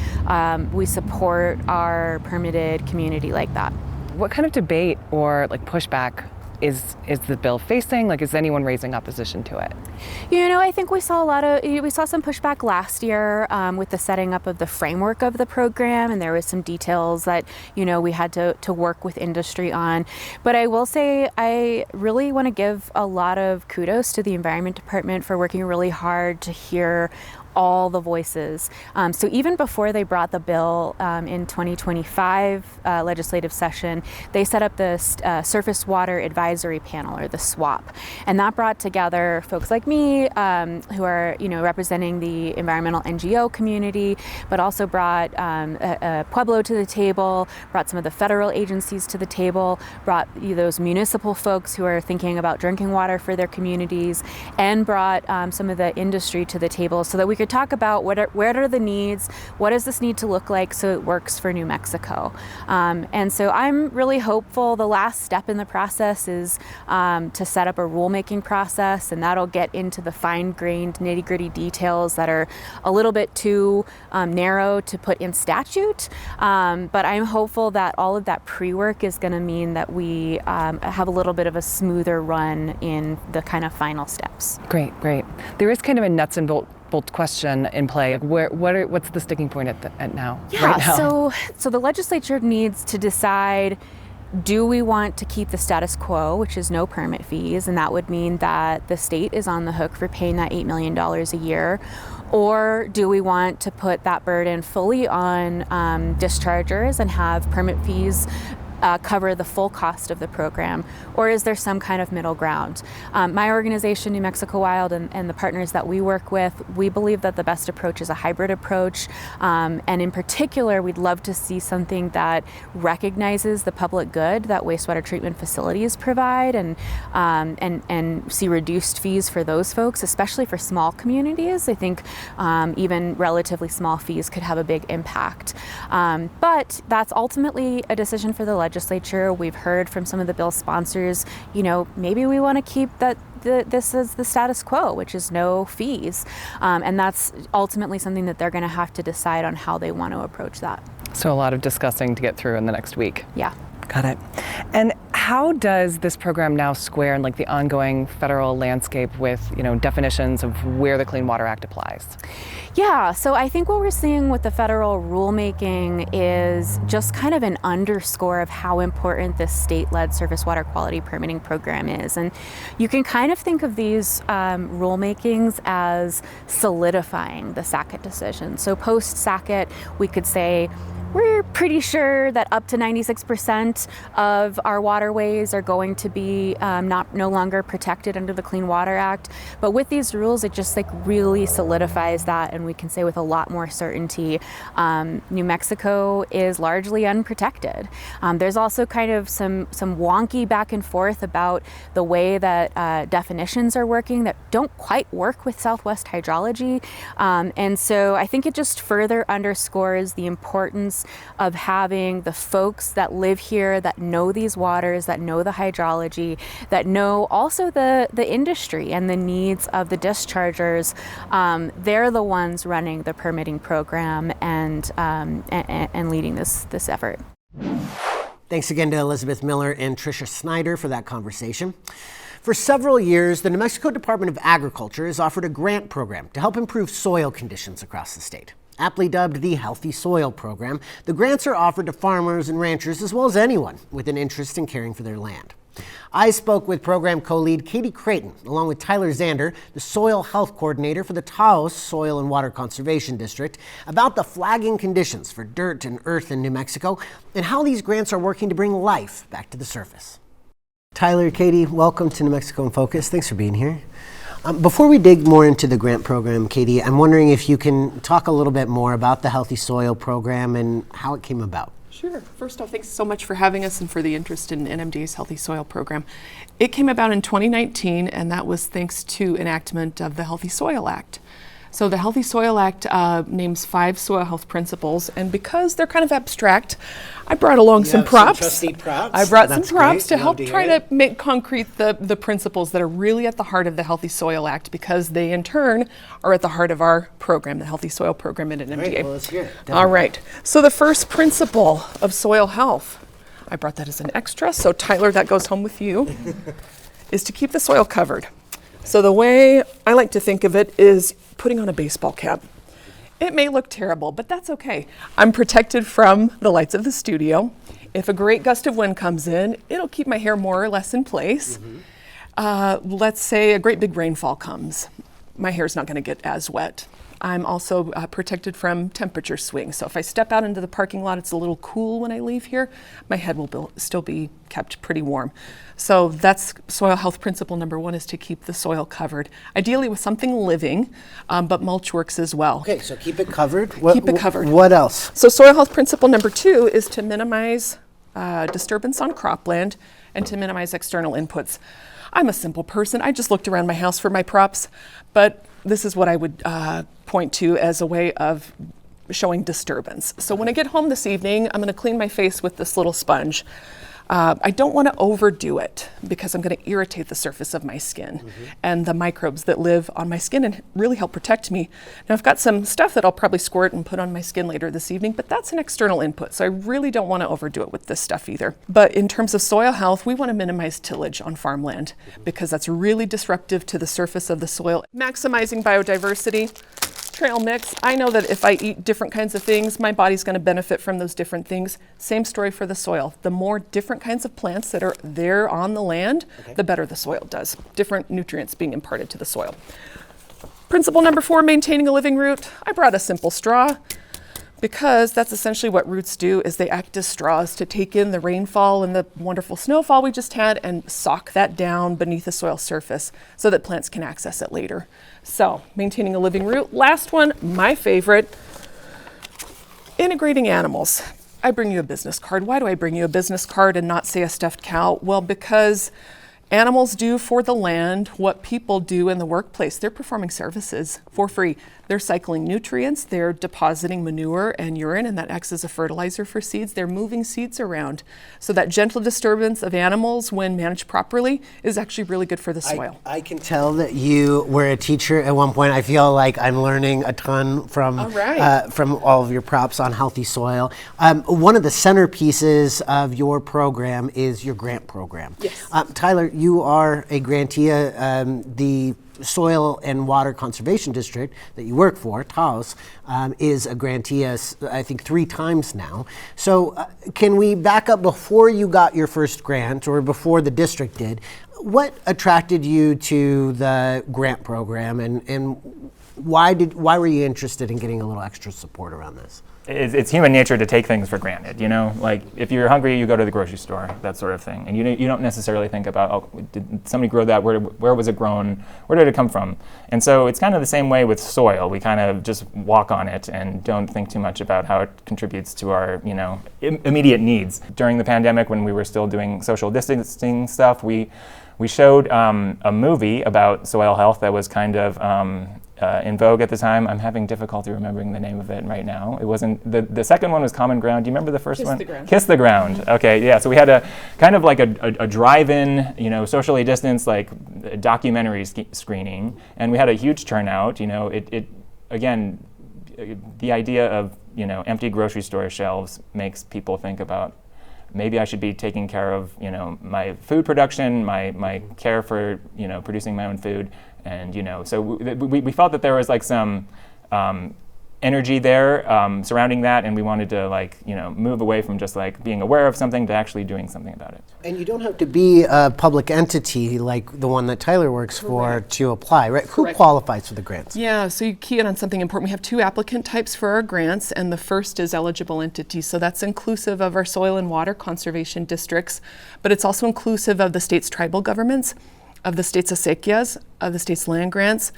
support our permitted community like that. What kind of debate or pushback is the bill facing? Is anyone raising opposition to it? I think we saw some pushback last year with the setting up of the framework of the program, and there was some details that we had to work with industry on. But I will say I really want to give a lot of kudos to the Environment Department for working really hard to hear all the voices. So even before they brought the bill in 2025 legislative session, they set up the Surface Water Advisory Panel, or the SWAP. And that brought together folks like me who are representing the environmental NGO community, but also brought Pueblo to the table, brought some of the federal agencies to the table, brought those municipal folks who are thinking about drinking water for their communities, and brought some of the industry to the table so that we could talk about what are the needs, what does this need to look like so it works for New Mexico. And so I'm really hopeful. The last step in the process is to set up a rulemaking process, and that'll get into the fine-grained, nitty-gritty details that are a little bit too narrow to put in statute. But I'm hopeful that all of that pre-work is going to mean that we have a little bit of a smoother run in the kind of final steps. Great. There is kind of a nuts and bolts question in play. What's the sticking point at now? Yeah, right now? So the legislature needs to decide, do we want to keep the status quo, which is no permit fees, and that would mean that the state is on the hook for paying that $8 million a year, or do we want to put that burden fully on dischargers and have permit fees cover the full cost of the program, or is there some kind of middle ground? My organization, New Mexico Wild, and the partners that we work with, we believe that the best approach is a hybrid approach, and in particular, we'd love to see something that recognizes the public good that wastewater treatment facilities provide, and see reduced fees for those folks, especially for small communities. I think even relatively small fees could have a big impact. But that's ultimately a decision for the legislature. legislature. We've heard from some of the bill sponsors, maybe we want to keep this is the status quo, which is no fees. And that's ultimately something that they're going to have to decide on how they want to approach that. So a lot of discussing to get through in the next week. Yeah. Got it. And how does this program now square in the ongoing federal landscape with, definitions of where the Clean Water Act applies? Yeah, so I think what we're seeing with the federal rulemaking is just kind of an underscore of how important this state-led surface water quality permitting program is. And you can kind of think of these rulemakings as solidifying the Sackett decision. So post-Sackett, we could say, we're pretty sure that up to 96% of our waterways are going to be no longer protected under the Clean Water Act. But with these rules, it just really solidifies that, and we can say with a lot more certainty, New Mexico is largely unprotected. There's also kind of some wonky back and forth about the way that definitions are working that don't quite work with Southwest hydrology. And so I think it just further underscores the importance of having the folks that live here, that know these waters, that know the hydrology, that know also the industry and the needs of the dischargers. They're the ones running the permitting program and leading this effort. Thanks again to Elizabeth Miller and Tricia Snyder for that conversation. For several years, the New Mexico Department of Agriculture has offered a grant program to help improve soil conditions across the state. Aptly dubbed the Healthy Soil Program, the grants are offered to farmers and ranchers as well as anyone with an interest in caring for their land. I spoke with program co-lead Katie Creighton, along with Tyler Zander, the Soil Health Coordinator for the Taos Soil and Water Conservation District, about the flagging conditions for dirt and earth in New Mexico and how these grants are working to bring life back to the surface. Tyler, Katie, welcome to New Mexico in Focus. Thanks for being here. Before we dig more into the grant program, Katie, I'm wondering if you can talk a little bit more about the Healthy Soil Program and how it came about. Sure. First off, thanks so much for having us and for the interest in NMDA's Healthy Soil Program. It came about in 2019, and that was thanks to enactment of the Healthy Soil Act. So the Healthy Soil Act names 5 soil health principles, and because they're kind of abstract, I brought along some props. Trusty props. I brought That's some props great. to help try to make concrete the principles that are really at the heart of the Healthy Soil Act, because they in turn are at the heart of our program, the Healthy Soil Program at NMDA. Great. Well, let's hear it. All right. So the first principle of soil health, I brought that as an extra, so Tyler, that goes home with you, is to keep the soil covered. So the way I like to think of it is putting on a baseball cap. It may look terrible, but that's okay. I'm protected from the lights of the studio. If a great gust of wind comes in, it'll keep my hair more or less in place. Let's say a great big rainfall comes. My hair's not going to get as wet. I'm also protected from temperature swings. So if I step out into the parking lot, it's a little cool when I leave here, my head will still be kept pretty warm. So that's soil health principle number 1, is to keep the soil covered. Ideally with something living, but mulch works as well. Okay, so keep it covered. Keep it covered. What else? So soil health principle number 2 is to minimize disturbance on cropland and to minimize external inputs. I'm a simple person. I just looked around my house for my props, but this is what I would point to as a way of showing disturbance. So when I get home this evening, I'm going to clean my face with this little sponge. I don't want to overdo it because I'm going to irritate the surface of my skin and the microbes that live on my skin and really help protect me. Now I've got some stuff that I'll probably squirt and put on my skin later this evening, but that's an external input, so I really don't want to overdo it with this stuff either. But in terms of soil health, we want to minimize tillage on farmland because that's really disruptive to the surface of the soil. Maximizing biodiversity. Trail mix. I know that if I eat different kinds of things, my body's going to benefit from those different things. Same story for the soil. The more different kinds of plants that are there on the land, the better the soil does. Different nutrients being imparted to the soil. Principle number 4, maintaining a living root. I brought a simple straw because that's essentially what roots do, is they act as straws to take in the rainfall and the wonderful snowfall we just had and sock that down beneath the soil surface so that plants can access it later. So maintaining a living root. Last one, my favorite, integrating animals. I bring you a business card. Why do I bring you a business card and not say a stuffed cow? Well, because animals do for the land what people do in the workplace. They're performing services for free. They're cycling nutrients, they're depositing manure and urine, and that acts as a fertilizer for seeds. They're moving seeds around. So that gentle disturbance of animals, when managed properly, is actually really good for the soil. I can tell that you were a teacher at one point. I feel like I'm learning a ton from all of your props on healthy soil. One of the centerpieces of your program is your grant program. Yes. Tyler, you are a grantee. The Soil and Water Conservation District that you work for, TAOS, is a grantee, I think 3 times now. So can we back up before you got your first grant, or before the district did? What attracted you to the grant program, and why were you interested in getting a little extra support around this? It's human nature to take things for granted, you know? Like, if you're hungry, you go to the grocery store, that sort of thing. And you don't necessarily think about, oh, did somebody grow that? Where was it grown? Where did it come from? And so it's kind of the same way with soil. We kind of just walk on it and don't think too much about how it contributes to our, immediate needs. During the pandemic, when we were still doing social distancing stuff, we showed a movie about soil health that was kind of in vogue at the time. I'm having difficulty remembering the name of it right now. It wasn't, the second one was Common Ground. Do you remember the first one? Kiss the Ground. Kiss the Ground. Okay, yeah, so we had a kind of like a drive-in, socially distanced, like documentary screening, and we had a huge turnout. It again, the idea of, empty grocery store shelves makes people think about, maybe I should be taking care of, my food production, my care for, producing my own food. And, so we felt that there was like some energy there surrounding that, and we wanted to move away from just like being aware of something to actually doing something about it. And you don't have to be a public entity like the one that Tyler works for to apply, right? Who qualifies for the grants? Yeah, so you key in on something important. We have 2 applicant types for our grants, and the first is eligible entities. So that's inclusive of our soil and water conservation districts, but it's also inclusive of the state's tribal governments, of the state's acequias, of the state's land grants,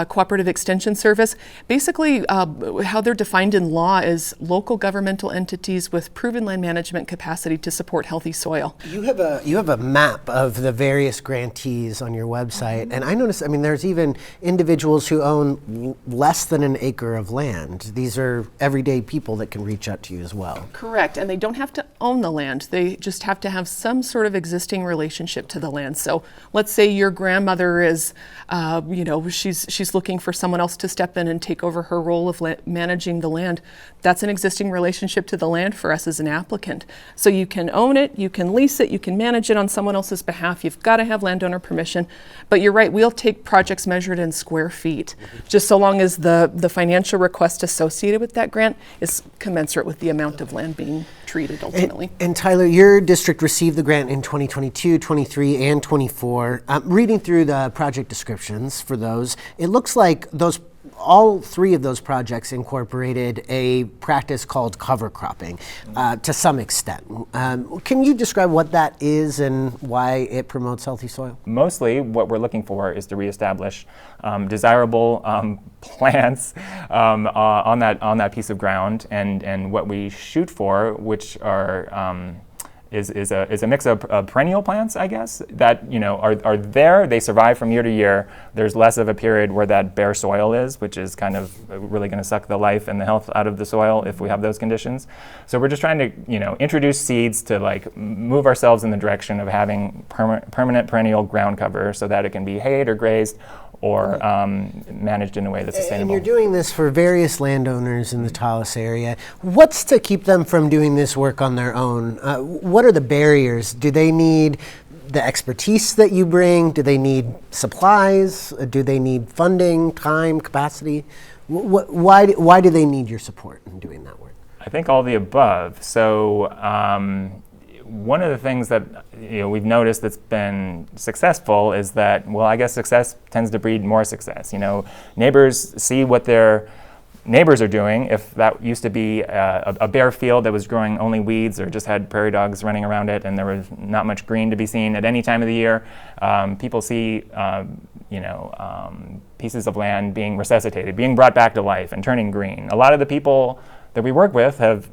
Cooperative Extension Service. Basically, how they're defined in law is local governmental entities with proven land management capacity to support healthy soil. You have a map of the various grantees on your website, and I noticed, there's even individuals who own less than an acre of land. These are everyday people that can reach out to you as well. Correct, and they don't have to own the land. They just have to have some sort of existing relationship to the land. So let's say your grandmother is, she's looking for someone else to step in and take over her role of managing the land. That's an existing relationship to the land for us as an applicant. So you can own it, you can lease it, you can manage it on someone else's behalf. You've got to have landowner permission. But you're right, we'll take projects measured in square feet, just so long as the financial request associated with that grant is commensurate with the amount of land being treated ultimately. And Tyler, your district received the grant in 2022, 23, and 24. Reading through the project descriptions for those, it looks like all 3 of those projects incorporated a practice called cover cropping to some extent. Can you describe what that is and why it promotes healthy soil? Mostly what we're looking for is to reestablish desirable plants on that piece of ground, and what we shoot for, which are is a mix of perennial plants, I guess, that are there. They survive from year to year. There's less of a period where that bare soil is, which is kind of really going to suck the life and the health out of the soil if we have those conditions. So we're just trying to introduce seeds to move ourselves in the direction of having permanent perennial ground cover, so that it can be hayed or grazed or managed in a way that's sustainable. And you're doing this for various landowners in the Taos area. What's to keep them from doing this work on their own? What are the barriers? Do they need the expertise that you bring? Do they need supplies? Do they need funding, time, capacity? Why do they need your support in doing that work? I think all the above. So one of the things that we've noticed that's been successful is that, well, I guess success tends to breed more success. Neighbors see what their neighbors are doing. If that used to be a bare field that was growing only weeds or just had prairie dogs running around it and there was not much green to be seen at any time of the year, people see pieces of land being resuscitated, being brought back to life and turning green. A lot of the people that we work with have,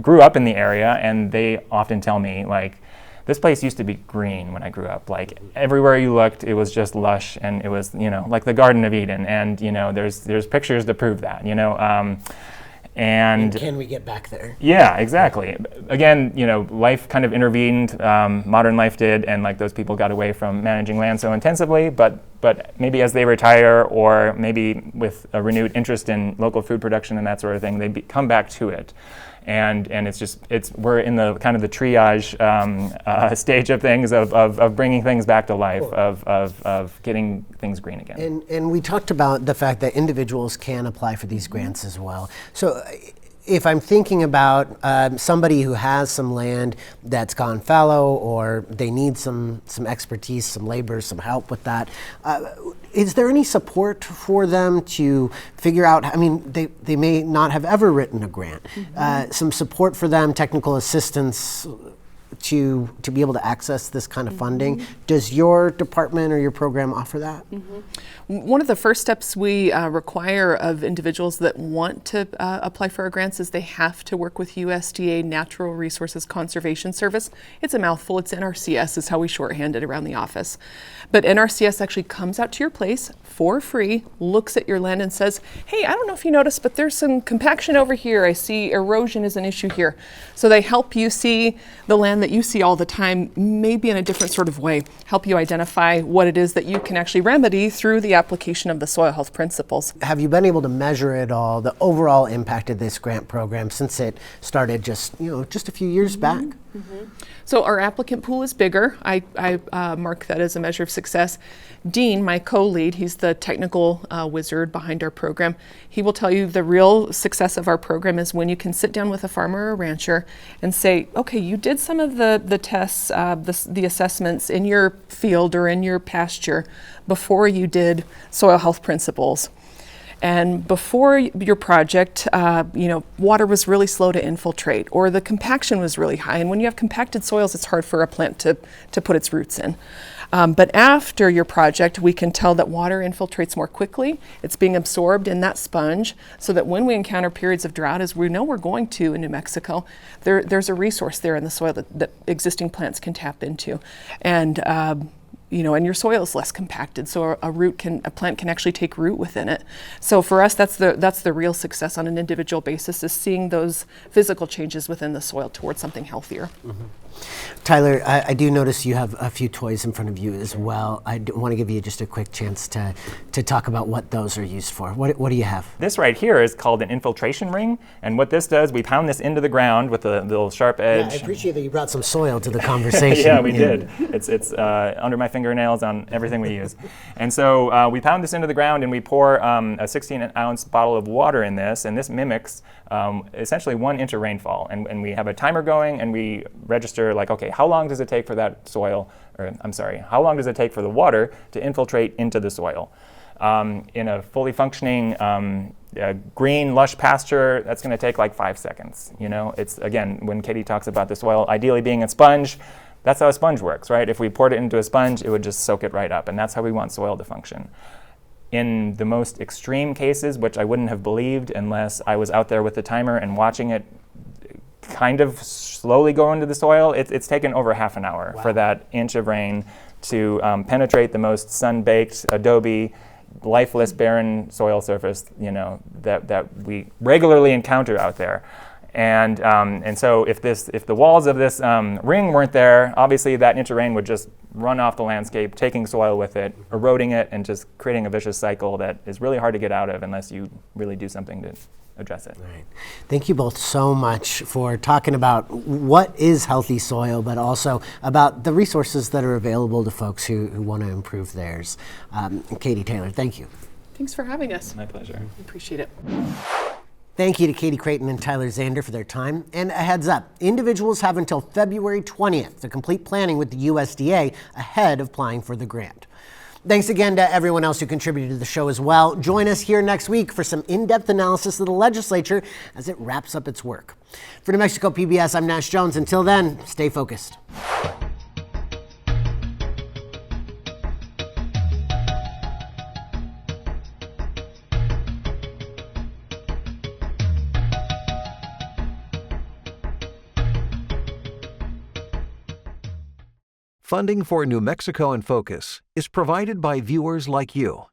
grew up in the area, and they often tell me, This place used to be green when I grew up. Like everywhere you looked, it was just lush, and it was, you know, like the Garden of Eden. And you know, there's pictures to prove that. You know, and can we get back there? Yeah, exactly. Again, you know, life kind of intervened. Modern life did, and like those people got away from managing land so intensively. But maybe as they retire, or maybe with a renewed interest in local food production and that sort of thing, they come back to it. And we're in the kind of the triage stage of things of bringing things back to life, of getting things green again. And we talked about the fact that individuals can apply for these grants as well. So if I'm thinking about somebody who has some land that's gone fallow, or they need some expertise, some labor, some help with that, is there any support for them to figure out? I mean, they may not have ever written a grant. Some support for them, technical assistance to be able to access this kind of funding. Does your department or your program offer that? One of the first steps we require of individuals that want to apply for our grants is they have to work with USDA Natural Resources Conservation Service. It's a mouthful. It's NRCS is how we shorthand it around the office. But NRCS actually comes out to your place for free, looks at your land and says, hey, I don't know if you noticed, but there's some compaction over here. I see erosion is an issue here. So they help you see the land that you see all the time, maybe in a different sort of way, help you identify what it is that you can actually remedy through the application of the soil health principles. Have you been able to measure at all the overall impact of this grant program since it started just a few years back? So our applicant pool is bigger. I mark that as a measure of success. Dean, my co-lead, he's the technical wizard behind our program. He will tell you the real success of our program is when you can sit down with a farmer or a rancher and say, okay, you did some of the tests, the assessments in your field or in your pasture before you did soil health principles. And before your project, water was really slow to infiltrate, or the compaction was really high. And when you have compacted soils, it's hard for a plant to put its roots in. But after your project, we can tell that water infiltrates more quickly. It's being absorbed in that sponge, so that when we encounter periods of drought, as we know we're going to in New Mexico, there's a resource there in the soil that existing plants can tap into. And and your soil is less compacted, so a plant can actually take root within it. So for us, that's the real success on an individual basis, is seeing those physical changes within the soil towards something healthier. Tyler, I do notice you have a few toys in front of you as well. I want to give you just a quick chance to talk about what those are used for. What do you have? This right here is called an infiltration ring, and what this does, we pound this into the ground with the little sharp edge. Yeah, I appreciate that you brought some soil to the conversation. Yeah, we did. It's under my fingernails on everything we use. And so we pound this into the ground, and we pour a 16-ounce bottle of water in this, and this mimics essentially 1 inch of rainfall. And we have a timer going, and we register like, okay, how long does it take for that soil, how long does it take for the water to infiltrate into the soil? In a fully functioning green, lush pasture, that's going to take like 5 seconds. It's, again, when Katie talks about the soil ideally being a sponge, that's how a sponge works, right? If we poured it into a sponge, it would just soak it right up, and that's how we want soil to function. In the most extreme cases, which I wouldn't have believed unless I was out there with the timer and watching it kind of slowly go into the soil, it's taken over half an hour for that inch of rain to penetrate the most sun-baked, adobe, lifeless, barren soil surface, that we regularly encounter out there. And so if the walls of this ring weren't there, obviously that inch of rain would just run off the landscape, taking soil with it, eroding it, and just creating a vicious cycle that is really hard to get out of unless you really do something to address it. Right. Thank you both so much for talking about what is healthy soil, but also about the resources that are available to folks who want to improve theirs. Katie Taylor, thank you. Thanks for having us. My pleasure. Appreciate it. Thank you to Katie Creighton and Tyler Zander for their time. And a heads up, individuals have until February 20th to complete planning with the USDA ahead of applying for the grant. Thanks again to everyone else who contributed to the show as well. Join us here next week for some in-depth analysis of the legislature as it wraps up its work. For New Mexico PBS, I'm Nash Jones. Until then, stay focused. Funding for New Mexico in Focus is provided by viewers like you.